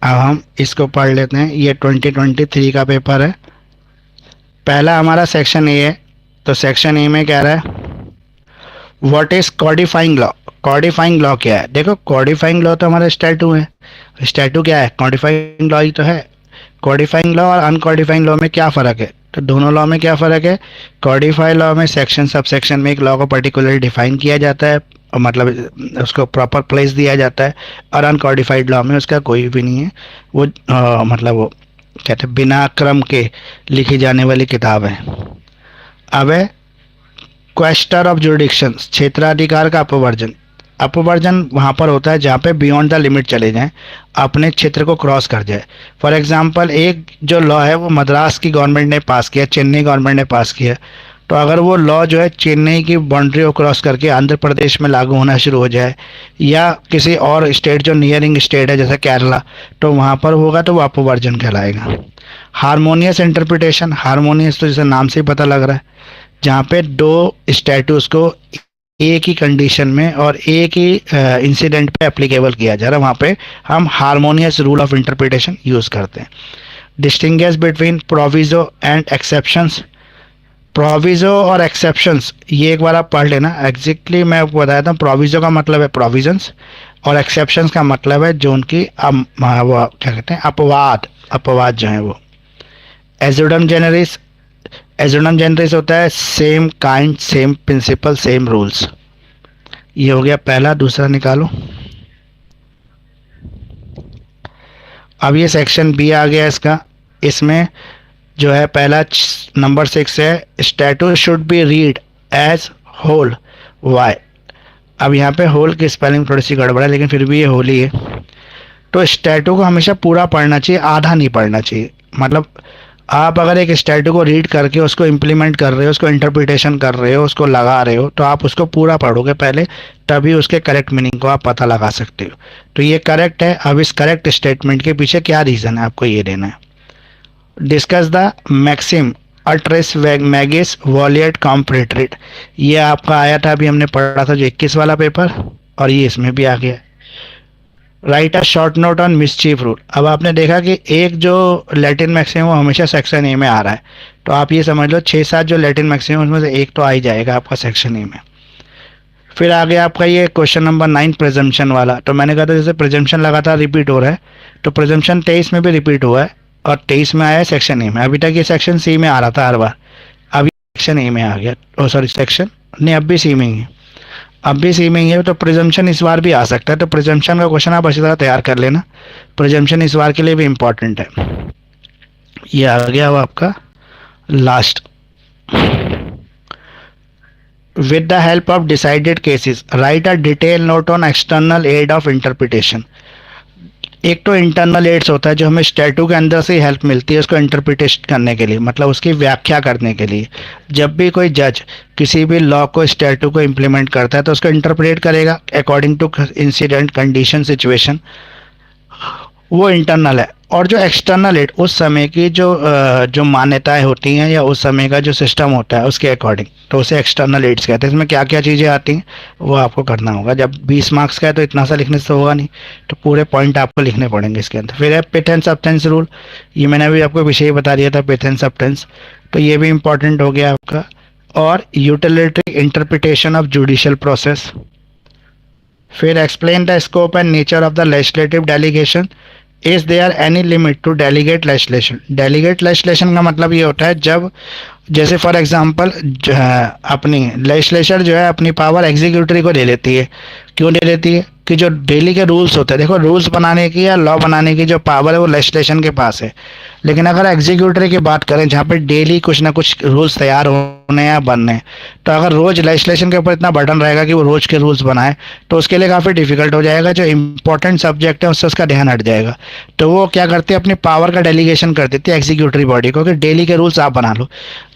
अब हम इसको पढ़ लेते हैं। ये 2023 का पेपर है। पहला हमारा सेक्शन ए है। तो सेक्शन ए में कह रहा है व्हाट इज कॉडिफाइंग लॉ। कॉडिफाइंग लॉ क्या है? देखो, कॉडिफाइंग लॉ तो हमारा स्टैटू है। स्टैटू क्या है? कॉडिफाइंग लॉ ही तो है। कॉडिफाइंग लॉ और अनकॉडिफाइंग लॉ में क्या फ़र्क है? तो दोनों लॉ में क्या फ़र्क है? कॉडिफाइड लॉ में सेक्शन सब सेक्शन में एक लॉ को पर्टिकुलरली डिफाइन किया जाता है, और मतलब उसको प्रॉपर प्लेस दिया जाता है। और अनकॉडिफाइड लॉ में उसका कोई भी नहीं है, वो मतलब वो कहते हैं बिना क्रम के लिखी जाने वाली किताब है। अब है क्वेस्टर ऑफ जुरिडिक्शन, क्षेत्राधिकार का अपवर्जन। अपवर्जन वहाँ पर होता है जहाँ पे बियॉन्ड द लिमिट चले जाएं, अपने क्षेत्र को क्रॉस कर जाए। फॉर एग्जांपल, एक जो लॉ है वो मद्रास की गवर्नमेंट ने पास किया, चेन्नई गवर्नमेंट ने पास किया, तो अगर वो लॉ जो है चेन्नई की बाउंड्री को क्रॉस करके आंध्र प्रदेश में लागू होना शुरू हो जाए, या किसी और स्टेट जो नियरिंग स्टेट है जैसे केरला, तो वहाँ पर होगा तो वो अपवर्जन कहलाएगा। हारमोनियस इंटरप्रिटेशन, हारमोनियस तो जैसे नाम से ही पता लग रहा है, जहाँ पे दो स्टैटूस को एक ही कंडीशन में और एक ही इंसिडेंट पे एप्लीकेबल किया जा रहा है, वहाँ पे हम harmonious rule of interpretation use करते हैं। Distinguish between proviso and exceptions. Proviso और एक्सेप्शंस ये एक बार आप पढ़ लेना। एग्जैक्टली मैं आपको बताया था, प्रोविजो का मतलब है प्रोविजंस और एक्सेप्शंस का मतलब है जो उनकी वो क्या कहते हैं, अपवाद। अपवाद जो है वो। एजुडम जेनरिस, एजुडम जेनरिस होता है same kind, same principle, same rules. ये हो गया पहला। दूसरा निकालो। अब ये सेक्शन बी आ गया इसका। इसमें जो है पहला नंबर 6 है statute should be read as whole. Why? अब यहाँ पे होल की स्पेलिंग थोड़ी सी गड़बड़ है, लेकिन फिर भी ये होल ही है। तो स्टैटू को हमेशा पूरा पढ़ना चाहिए, आधा नहीं पढ़ना चाहिए। मतलब आप अगर एक स्टैटू को रीड करके उसको इम्प्लीमेंट कर रहे हो, उसको इंटरप्रिटेशन कर रहे हो, उसको लगा रहे हो, तो आप उसको पूरा पढ़ोगे पहले, तभी उसके करेक्ट मीनिंग को आप पता लगा सकते हो। तो ये करेक्ट है। अब इस करेक्ट स्टेटमेंट के पीछे क्या रीज़न है, आपको ये देना है। डिस्कस द मैक्सिम अट्रेस मैगिस वॉलियट कॉम्परेटरेट। ये आपका आया था, अभी हमने पढ़ा था जो 21 वाला पेपर, और ये इसमें भी आ गया। Right a short note on mischief rule. अब आपने देखा कि एक जो लैटिन मैक्सिमम वो हमेशा सेक्शन ए में आ रहा है, तो आप ये समझ लो 6-7 जो लैटिन मैक्सिमम उसमें से एक तो आ ही जाएगा आपका सेक्शन ए में। फिर आ गया आपका ये क्वेश्चन नंबर 9 प्रिजम्पशन वाला। तो मैंने कहा था जैसे प्रिजम्पशन लगातार रिपीट हो रहा है, तो प्रिजम्पशन 23 में भी रिपीट हुआ है और 23 में आया है सेक्शन ए में। अभी तक ये सेक्शन सी में आ रहा था हर बार, अब ये सेक्शन ए में आ गया। ओ सॉरी, सेक्शन नहीं, अब भी सी में ही है। अब भी सी में ही है, तो प्रिजम्पशन इस बार भी आ सकता है। तो प्रिजम्पशन का क्वेश्चन आप अच्छी तरह तैयार कर लेना। प्रिजम्पशन इस बार के लिए भी इम्पॉर्टेंट है। ये आ गया वो आपका last. With the help of decided cases write a detail note on external aid of interpretation. एक तो इंटरनल एड्स होता है जो हमें स्टैटू के अंदर से हेल्प मिलती है उसको इंटरप्रिटेशन करने के लिए, मतलब उसकी व्याख्या करने के लिए। जब भी कोई जज किसी भी लॉ को, स्टैटू को इम्प्लीमेंट करता है तो उसको इंटरप्रेट करेगा according to incident, condition, situation. वो इंटरनल है। और जो एक्सटर्नल एड उस समय की जो मान्यताएं होती हैं या उस समय का जो सिस्टम होता है उसके अकॉर्डिंग, तो उसे एक्सटर्नल एड्स कहते हैं। इसमें क्या क्या चीज़ें आती हैं वो आपको करना होगा। जब 20 मार्क्स का है तो इतना सा लिखने से तो होगा नहीं, तो पूरे पॉइंट आपको लिखने पड़ेंगे इसके अंदर। फिर है पिथ एंड सब्सटेंस रूल, ये मैंने अभी आपको विषय ही बता दिया था, पिथ एंड सब्सटेंस, तो ये भी इंपॉर्टेंट हो गया आपका। और utilitarian interpretation of judicial process. फिर explain the scope and nature of the legislative delegation, is there any limit to delegate legislation. Delegate legislation का मतलब ये होता है जब, जैसे फॉर एग्जांपल अपनी लेजिस्लेचर जो है अपनी पावर एग्जीक्यूटिव को दे लेती है। क्यों दे लेती है? कि जो डेली के रूल्स होते हैं, देखो रूल्स बनाने की या लॉ बनाने की जो पावर है वो लेजिस्लेशन के पास है, लेकिन अगर एग्जीक्यूटिव की बात करें जहाँ पे डेली कुछ ना कुछ रूल्स तैयार होने या बनने, तो अगर रोज लेजिस्लेशन के ऊपर इतना बर्डन रहेगा कि वो रोज के रूल्स बनाए तो उसके लिए काफ़ी डिफिकल्ट हो जाएगा। जो इंपॉर्टेंट सब्जेक्ट है उससे उसका ध्यान हट जाएगा। तो वो क्या करते हैं, अपनी पावर का डेलीगेशन कर देती है एग्जीक्यूटिव बॉडी को कि डेली के रूल्स आप बना लो।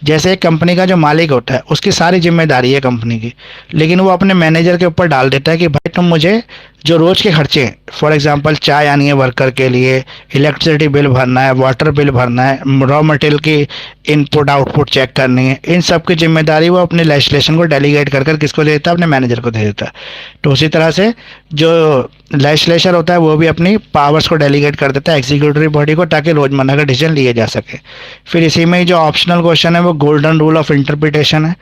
जैसे एक कंपनी का जो मालिक होता है उसकी सारी जिम्मेदारी है कंपनी की, लेकिन वो अपने मैनेजर के ऊपर डाल देता है कि भाई तुम मुझे जो रोज़ के खर्चे हैं, फॉर एग्जांपल चाय आनी है वर्कर के लिए, इलेक्ट्रिसिटी बिल भरना है, वाटर बिल भरना है, रॉ मटेरियल की इनपुट आउटपुट चेक करनी है, इन सब की जिम्मेदारी वो अपने लेजिस्लेशन को डेलीगेट कर कर किसको दे देता है, अपने मैनेजर को दे देता है। तो उसी तरह से जो लेजिस्लेचर होता है वो भी अपनी पावर्स को डेलीगेट कर देता है एग्जीक्यूटिव बॉडी को, ताकि रोजमर्रा का डिसीजन लिए जा सके। फिर इसी में जो ऑप्शनल क्वेश्चन है वो गोल्डन रूल ऑफ इंटरप्रिटेशन है,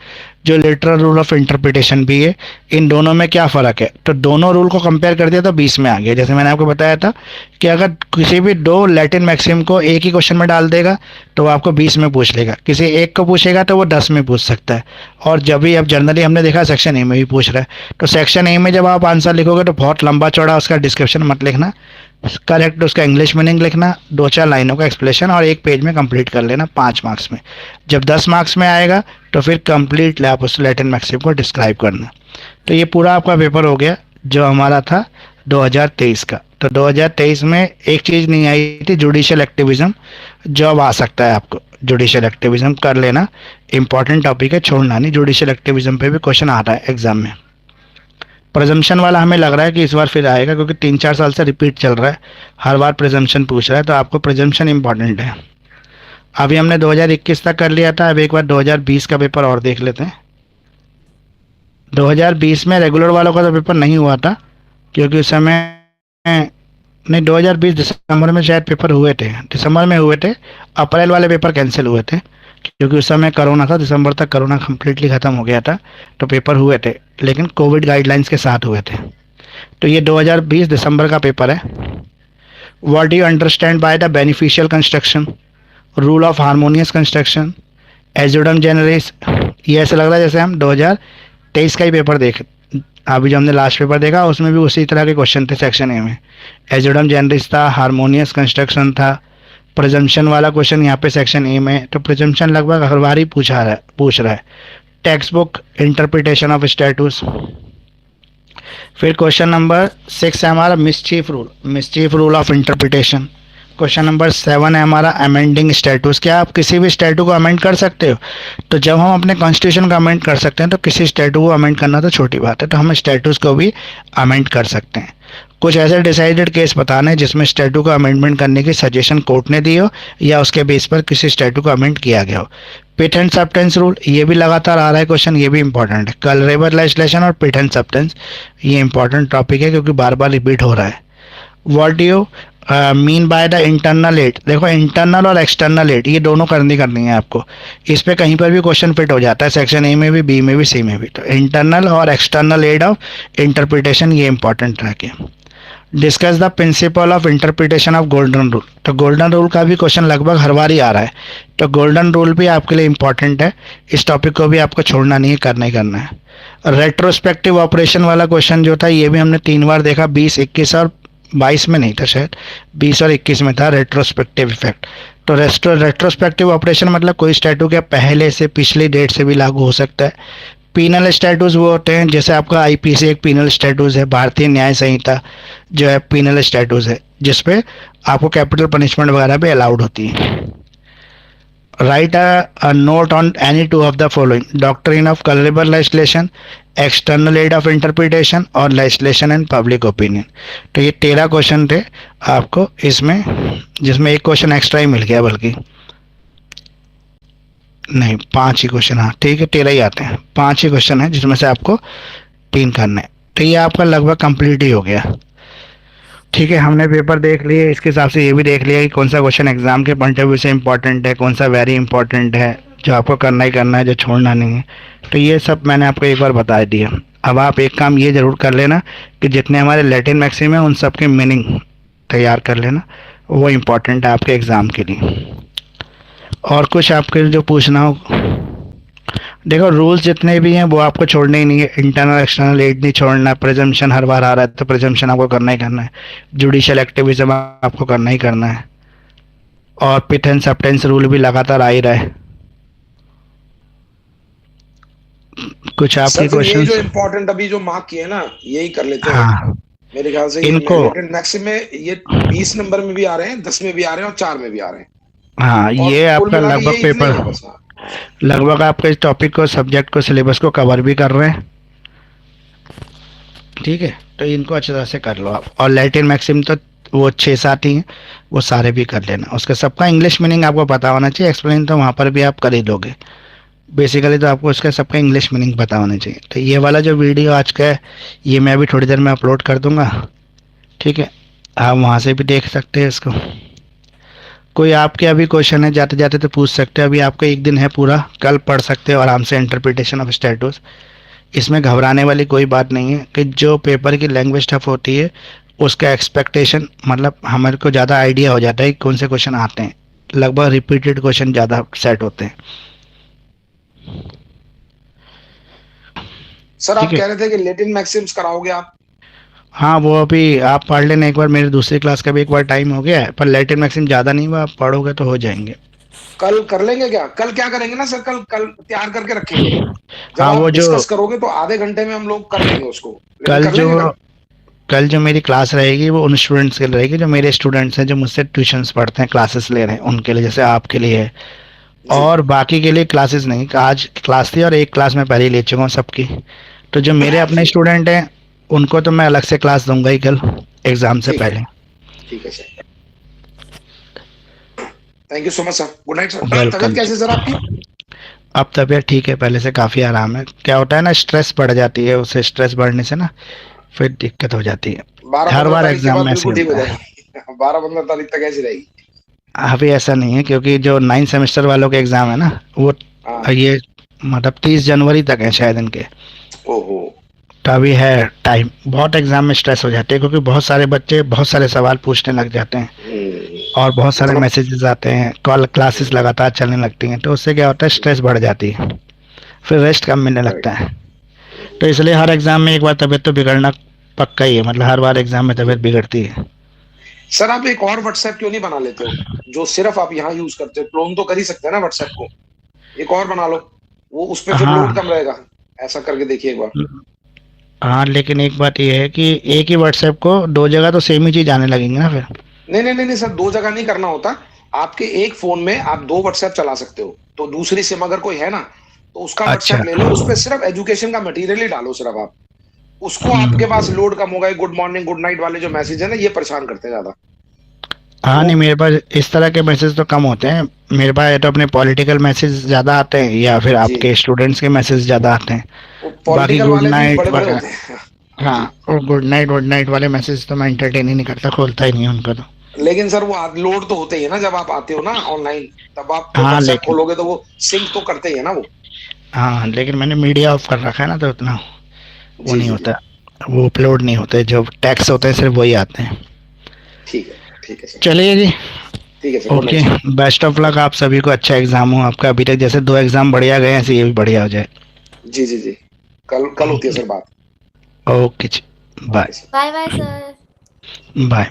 जो लिटरल रूल ऑफ इंटरप्रिटेशन भी है। इन दोनों में क्या फ़र्क है, तो दोनों रूल को कंपेयर कर दिया तो 20 में आ गया। जैसे मैंने आपको बताया था कि अगर किसी भी दो लैटिन मैक्सिम को एक ही क्वेश्चन में डाल देगा तो वो आपको 20 में पूछ लेगा, किसी एक को पूछेगा तो वो 10 में पूछ सकता है। और जब भी अब जनरली हमने देखा सेक्शन ए में भी पूछ रहा है, तो सेक्शन ए में जब आप आंसर लिखोगे तो बहुत लंबा चौड़ा उसका डिस्क्रिप्शन मत लिखना, करेक्ट उसका इंग्लिश मीनिंग लिखना, 2-4 लाइनों का एक्सप्लेनेशन और एक पेज में कंप्लीट कर लेना 5 मार्क्स में। जब 10 मार्क्स में आएगा तो फिर कंप्लीट आप उस लैटिन मैक्सिम को डिस्क्राइब करना। तो ये पूरा आपका पेपर हो गया जो हमारा था 2023 का। तो 2023 में एक चीज़ नहीं आई थी, जुडिशियल एक्टिविज्म, जो अब आ सकता है आपको। जुडिशियल एक्टिविज्म कर लेना, इंपॉर्टेंट टॉपिक है, छोड़ना नहीं। जुडिशियल एक्टिविज्म पे भी क्वेश्चन आ रहा है एग्जाम में। प्रेजम्पशन वाला हमें लग रहा है कि इस बार फिर आएगा, क्योंकि 3-4 साल से रिपीट चल रहा है, हर बार प्रेजम्पशन पूछ रहा है, तो आपको प्रेजम्पशन इंपॉर्टेंट है। अभी हमने 2021 तक कर लिया था, अब एक बार 2020 का पेपर और देख लेते हैं। 2020 में रेगुलर वालों का तो पेपर नहीं हुआ था, क्योंकि उस समय नहीं, 2020 दिसंबर में शायद पेपर हुए थे, दिसंबर में हुए थे। अप्रैल वाले पेपर कैंसिल हुए थे क्योंकि उस समय कोरोना था, दिसंबर तक कोरोना कम्प्लीटली ख़त्म हो गया था, तो पेपर हुए थे, लेकिन कोविड गाइडलाइंस के साथ हुए थे। तो ये 2020 दिसंबर का पेपर है। What do you understand by the beneficial construction, rule of harmonious construction, एजुडम जेनरिस। ये ऐसा लग रहा है जैसे हम 2023 का ही पेपर देख, अभी जो हमने लास्ट पेपर देखा उसमें भी उसी तरह के क्वेश्चन थे सेक्शन ए में। एजुडम जेनरिस था, हार्मोनियस कंस्ट्रक्शन था, प्रेजम्पशन वाला क्वेश्चन यहाँ पे सेक्शन ए में। तो प्रेजम्पशन लगभग हर बार ही पूछ रहा है। Textbook interpretation of statutes. फिर क्वेश्चन नंबर 6 है हमारा mischief rule of interpretation. Question number 7 है हमारा अमेंडिंग स्टेटस। क्या आप किसी भी स्टेटू को अमेंड कर सकते हो? तो जब हम अपने कॉन्स्टिट्यूशन को अमेंड कर सकते हैं तो किसी स्टेटू को अमेंड करना तो छोटी बात है, तो हम स्टेटस को भी अमेंड कर सकते हैं। कुछ ऐसे डिसाइडेड केस बताने हैं जिसमें स्टेटू को अमेंडमेंट करने की सजेशन कोर्ट ने दी हो या उसके बेस पर किसी स्टेटू को अमेंड किया गया हो। पिथ एंड सब्सटेंस रूल, ये भी लगातार आ रहा है क्वेश्चन, ये भी इंपॉर्टेंट है। कलरेबल लेजिस्लेशन और पिथ एंड सब्सटेंस, ये इंपॉर्टेंट टॉपिक है क्योंकि बार बार रिपीट हो रहा है। What do you mean by the internal aid. देखो इंटरनल और एक्सटर्नल एड ये दोनों करनी है आपको, इस पे कहीं पर भी क्वेश्चन फिट हो जाता है, सेक्शन ए में भी, बी में भी, सी में भी। तो इंटरनल और एक्सटर्नल एड ऑफ इंटरप्रिटेशन ये इंपॉर्टेंट रह के। Discuss the principle of interpretation of golden rule. तो गोल्डन रूल का भी क्वेश्चन लगभग हर बार ही आ रहा है, तो गोल्डन रूल भी आपके लिए इंपॉर्टेंट है, इस टॉपिक को भी आपको छोड़ना नहीं है, करना ही करना है। रेट्रोस्पेक्टिव ऑपरेशन वाला क्वेश्चन जो था ये भी हमने 3 बार देखा, 20, 21 और 22 में नहीं था शायद, 20 और 21 में था रेट्रोस्पेक्टिव इफेक्ट। तो रेट्रोस्पेक्टिव ऑपरेशन मतलब कोई स्टैटू क्या पहले से पिछली डेट से भी लागू हो सकता है। पीनल स्टैटूज वो होते हैं, जैसे आपका आईपीसी एक पीनल स्टैटूज है, भारतीय न्याय संहिता जो है पीनल स्टैटूज है, जिसपे आपको कैपिटल पनिशमेंट वगैरह भी अलाउड होती है। Write a note on any 2 of the following, doctrine of colourable legislation, external aid of interpretation और लेजिस्लेशन एंड पब्लिक ओपिनियन। तो ये 13 क्वेश्चन थे आपको इसमें, जिसमें एक क्वेश्चन एक्स्ट्रा ही मिल गया, बल्कि नहीं 5 ही क्वेश्चन, हाँ ठीक है 13 ही आते हैं, 5 ही क्वेश्चन है जिसमें से आपको 3 करने हैं। तो ये आपका लगभग कंप्लीट ही हो गया। ठीक है, हमने पेपर देख लिए, इसके हिसाब से ये भी देख लिया कि कौन सा क्वेश्चन एग्जाम के पॉइंट ऑफ व्यू से इंपॉर्टेंट है, कौन सा वेरी इंपॉर्टेंट है, जो आपको करना ही करना है, जो छोड़ना नहीं है। तो ये सब मैंने आपको एक बार बता दिया। अब आप एक काम ये ज़रूर कर लेना कि जितने हमारे लैटिन मैक्सिम है उन सब के मीनिंग तैयार कर लेना, वो इम्पोर्टेंट है आपके एग्ज़ाम के लिए। और कुछ आपके जो पूछना हो, देखो रूल्स जितने भी हैं वो आपको छोड़ने ही नहीं है। इंटरनल एक्सटर्नल एड नहीं छोड़ना, प्रिजम्पशन हर बार आ रहा है तो प्रिजम्पशन आपको करना ही करना है, जुडिशियल एक्टिविज्म आपको करना ही करना है, और पिथ एंड सब्टेंस रूल भी लगातार आ ही रहा है। कुछ आपके सर फिर ये क्वेश्चन, जो इम्पोर्टेंट अभी जो मार्क किए ना यही कर लेते हैं। हाँ मेरे ख्याल से इनको, मैक्सिम में ये 20 नंबर में भी आ रहे हैं, 10 में भी आ रहे हैं और 4 में भी आ रहे हैं। हाँ और ये कुल आपका मिला के लगभग ये इतने ही पेपर, है बस। हाँ। लगभग आपके इस टॉपिक को, सब्जेक्ट को, सिलेबस को कवर भी कर रहे हैं। ठीक है, तो इनको अच्छी तरह से कर लो आप। और लैटिन मैक्सिम तो वो 6-7 ही हैं, वो सारे भी कर लेना। उसका सबका इंग्लिश मीनिंग आपको पता होना चाहिए, एक्सप्लेन तो वहाँ पर भी आप कर ही लोगे। बेसिकली तो आपको उसका सबका इंग्लिश मीनिंग पता होना चाहिए। तो ये वाला जो वीडियो आज का है ये मैं अभी थोड़ी देर में अपलोड कर दूंगा। ठीक है, आप वहाँ से भी देख सकते हैं इसको। कोई आपके अभी क्वेश्चन है जाते जाते तो पूछ सकते हैं। अभी आपका एक दिन है पूरा, कल पढ़ सकते हो आराम से इंटरप्रिटेशन ऑफ स्टेटस। इसमें घबराने वाली कोई बात नहीं है कि जो पेपर की लैंग्वेज टफ होती है उसका एक्सपेक्टेशन, मतलब हमारे को ज़्यादा आइडिया हो जाता है कि कौन से क्वेश्चन आते हैं। लगभग रिपीटेड क्वेश्चन ज़्यादा सेट होते हैं। सर आप ठीक है, कह रहे थे कि लैटिन मैक्सिम्स कराओगे आप? हाँ वो अभी आप पढ़ लेना एक बार, मेरी दूसरी क्लास का भी एक बार टाइम हो गया है, पर लैटिन मैक्सिम ज़्यादा नहीं हुआ, आप पढ़ोगे तो हो जाएंगे। कल कर लेंगे क्या? कल क्या करेंगे ना सर, कल कल तैयार करके रखेंगे। जब हाँ आप वो जो डिस्कस करोगे तो आधे घंटे में हम लोग कर लेंगे उसको। लेकिन कल कर लेंगे जो कल जो मेरी क्लास रहेगी वो उन स्टूडेंट्स के लिए रहेगी जो मेरे स्टूडेंट्स हैं, जो मुझसे ट्यूशन्स पढ़ते हैं, क्लासेस ले रहे हैं, उनके लिए, जैसे आपके लिए है। जी। और बाकी के लिए क्लासेस नहीं, आज क्लास थी और एक क्लास मैं पहले ही ले चुका हूँ सबकी। तो जो मेरे अपने स्टूडेंट हैं उनको तो मैं अलग से क्लास दूंगा ही कल एग्ज़ाम से ठीक है। पहले। ठीक है sir, thank you so much sir. Good night sir. Welcome. तबीयत कैसी है सर आपकी? अब तबीयत ठीक है, पहले से काफ़ी आराम है। क्या होता है ना, स्ट्रेस बढ़ जाती है, उससे स्ट्रेस बढ़ने से ना फिर दिक्कत हो जाती है। 12-15 हर बार तारीख के एग्जाम बाद में ऐसे बिल्कुल ठीक हो होता है। जाएगी। 12-15 तारीख तक ऐसी रहेगी। अभी ऐसा नहीं है, क्योंकि जो 9 सेमेस्टर वालों के एग्ज़ाम है ना वो हाँ। ये मतलब 30 जनवरी तक है शायद इनके। ओहो। तो अभी है टाइम। बहुत एग्जाम में स्ट्रेस हो जाते हैं क्योंकि बहुत सारे बच्चे बहुत सारे सवाल पूछने लग जाते हैं और बहुत सारे इतना- मैसेजेस आते हैं, कॉल क्लासेस लगातार चलने लगती हैं, तो उससे क्या होता है, स्ट्रेस बढ़ जाती है, फिर रेस्ट कम मिलने लगता है। तो इसलिए हर एग्जाम में एक बार तबीयत तो बिगड़ना पक्का ही है, मतलब हर बार एग्जाम में तबीयत बिगड़ती है। सर आप एक और व्हाट्सएप क्यों नहीं बना लेते हो जो सिर्फ आप यहाँ यूज करते हो? क्लोन तो कर ही सकते हैं ना व्हाट्सएप को, एक और बना लो, वो उस पर फिर हाँ लोड कम रहेगा। ऐसा करके देखिए एक बार। हाँ, लेकिन एक बात ये है कि एक ही व्हाट्सएप को 2 जगह तो सेम ही चीज़ आने लगेंगे ना फिर। नहीं नहीं नहीं नहीं सर, 2 जगह नहीं करना होता। आपके एक फोन में आप 2 व्हाट्सएप चला सकते हो, तो दूसरी सिम अगर कोई है ना तो उसका अच्छा। व्हाट्सएप ले लो, उस पर सिर्फ एजुकेशन का मटेरियल ही डालो सिर्फ आप। उसको आपके पास लोड कम होगा। गुड मॉर्निंग गुड नाइट वाले जो मैसेज है ना ये परेशान करते हैं ज्यादा। हाँ वो- नहीं, मेरे पास इस तरह के मैसेज तो कम होते हैं। मेरे पास या तो अपने पॉलिटिकल मैसेज ज़्यादा आते हैं या फिर जी। आपके स्टूडेंट्स के मैसेज ज़्यादा आते हैं। वो बाकी पॉलिटिकल गुड वाले भी नाइट बड़े बड़े वगैरह, होते हैं। हाँ और गुड नाइट वाले मैसेज तो मैं एंटरटेन ही नहीं करता, खोलता ही नहीं उनको तो। लेकिन सर वो लोड तो होते ही है ना, जब आप आते हो ना ऑनलाइन तब आप हाँ व्हाट्सएप लेकिन, खोलोगे तो वो सिंक तो करते ही है ना वो। हाँ लेकिन मैंने मीडिया ऑफ कर रखा है ना, तो उतना वो जी नहीं जी जी। होता, वो अपलोड नहीं होते, जो टैक्स होते हैं सिर्फ वही आते हैं। ठीक है सर। चलिए जी, ठीक है sir, good okay, night best of luck आप सभी को। अच्छा एग्जाम हो आपका, अभी तक जैसे 2 एग्जाम बढ़िया गए हैं ऐसे ये भी बढ़िया हो जाए। सर। जी जी जी, कल कल होती है सर बात। Okay ji, bye okay sir. Bye bye, sir. Bye.